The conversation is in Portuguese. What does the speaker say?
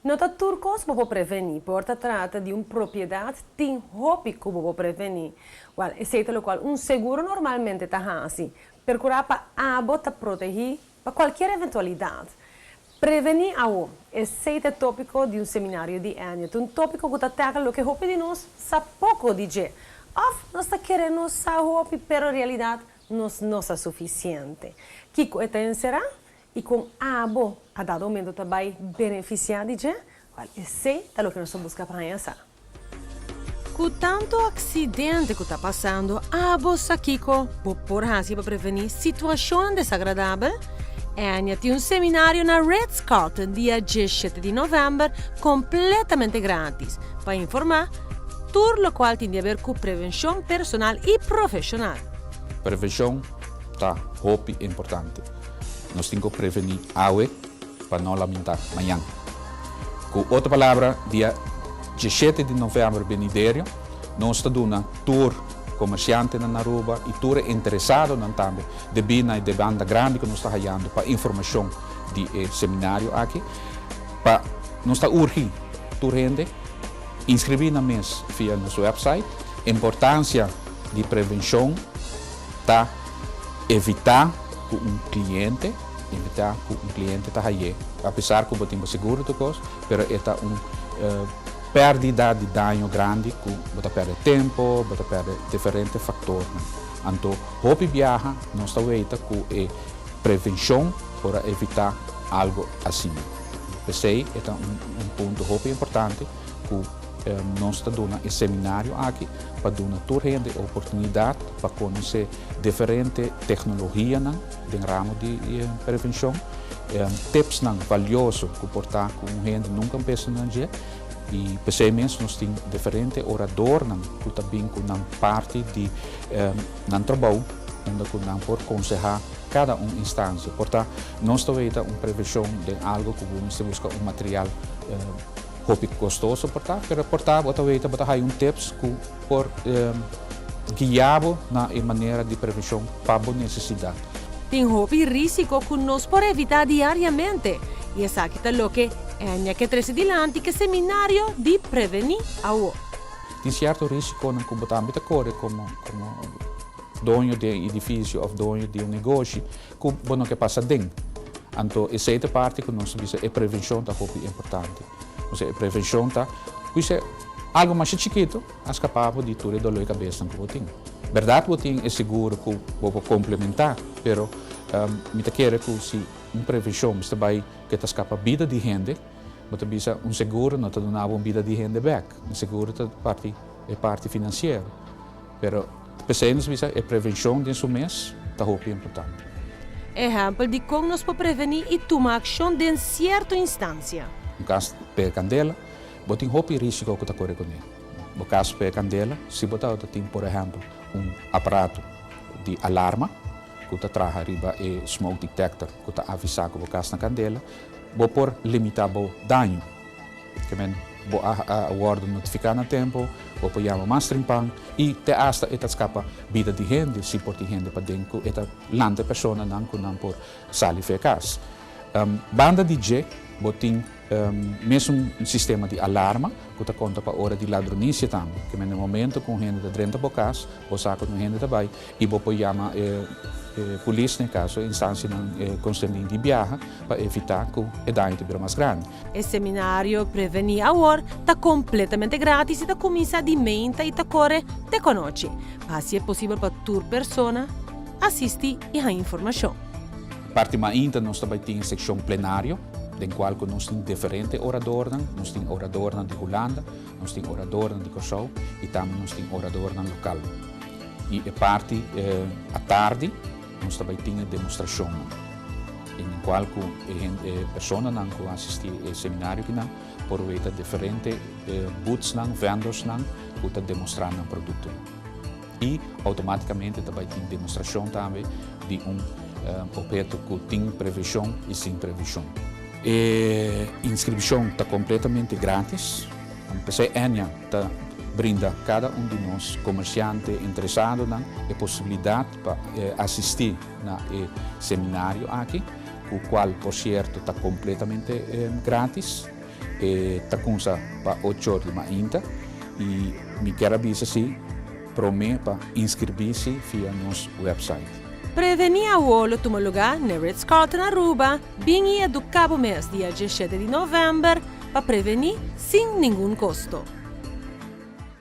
Nota turcos vou prevenir, porta trata de uma propriedade tem hobby que vou prevenir. Well, exceto lo qual um seguro normalmente está assim, procurar para abota proteger para qualquer eventualidade. Prevenir ao esse tópico de um seminário de ano, um tópico que ataca o que hobby de nós sa pouco dizer. Of nós está querendo sa hobby, pero realidade não é suficiente. Que coisa será? E com abo a dado momento também beneficiar de gente, esse é o que nós buscamos para essa. Com tanto acidente que está passando, abo Sakiko, por assim para prevenir situação desagradável, tem um seminário na Ritz Carlton dia 17 de novembro, completamente grátis, para informar tudo o qual tem a ver com prevenção personal e profissional. Prevenção está hobby importante. Nós temos que prevenir aue para não lamentar amanhã. Com outra palavra, dia 17 de novembro venidero, nós estamos dando tour comerciante na Aruba e tour interessado também de bina e de banda grande que nós estamos fazendo para informação do seminário aqui. Para nós estamos urgindo tour gente, inscrever na mês via nosso website. Importância de prevenção está evitar que cliente está aí, apesar que eu tenho seguro de coisa, mas é perda de dano grande, que você perde tempo, você perde diferentes fatores. Então, hobby viaja, nós estamos que é prevenção para evitar algo assim. Esse é ponto hobby importante que nós estamos dando um seminário aqui para dar a toda gente a oportunidade para conhecer diferentes tecnologias no ramo de prevenção, tips valiosos que portar com gente nunca pensa na dia e especialmente nós temos diferentes oradores que também com parte de trabalho onde nós por aconselhar cada instância. Portanto, nós estamos uma prevenção de algo que vamos buscar material hobby gostoso portar, pero portar bota hai tips que por guiado na maneira de prevenção para a necessidade. Tem hobby risco que nós por evitar diariamente. E é aqui o que é que traz adiante que seminário de prevenir ao. Tem certo risco não como também como dono de edifício ou dono de negócio que bom que passa dentro. Então essa parte que nós visa é prevenção da hobby importante. A prevenção está, isso é algo mais chiquito, é capaz de ter dor de cabeça que você tem. Verdade, você tem é seguro que você complementar, mas me quer que se uma prevenção está bem que está escapa a vida de gente, você precisa seguro não está dando uma vida de gente back, seguro é parte financeira, mas pensamos que a prevenção de seu mês está muito importante. Exemplo de como nós podemos prevenir e tomar ação em certa instância. No caso de candela, você tem hobby risco que está correndo com ele. No caso de candela, se você tem, por exemplo, aparato de alarma, que está traz arriba e smoke detector, que está avisar que você na candela, você pode limitar o dano. Que você guarda notificar no tempo, você pode chamar mais trimpang e até esta escapa vida de gente, se por gente para dentro, esta lanta pessoa não por sair de casa. Banda DJ, você tem mesmo sistema de alarma que está conta para a hora de ladronice também, que no momento com gente de dentro da casa, você saca com gente também e você pode chamar polícia no caso, instância constante de viagem para evitar que o dano seja mais grande. O seminário Prevenir Agora está completamente grátis e está começa de menta e está corre de conosce. Mas se é possível para toda pessoa assistir e a informação. Parte mais ainda nós também temos secção plenário, em qual nós temos diferentes oradores, nós temos oradores de Holanda, nós temos oradores de Kosovo e também nós temos oradores local. E a parte à tarde, nós também temos demonstração, em qual pessoas que assistem ao seminário por ver diferentes booths, vendors que estão demonstrando o produto. E automaticamente também tem demonstração também de objeto que tem previsão e sem previsão. A inscrição está completamente grátis. A ENIA brinda a cada de nós, comerciante interessado, a possibilidade para assistir ao seminário aqui, o qual, por certo, está completamente grátis. tá com para 8 horas de manhã e me quero avisar se para mim para inscrever-se via nosso website. Prevenir a olho toma lugar na Ritz-Carlton Aruba, bem do cabo mês dia 17 de novembro, para prevenir sem nenhum custo.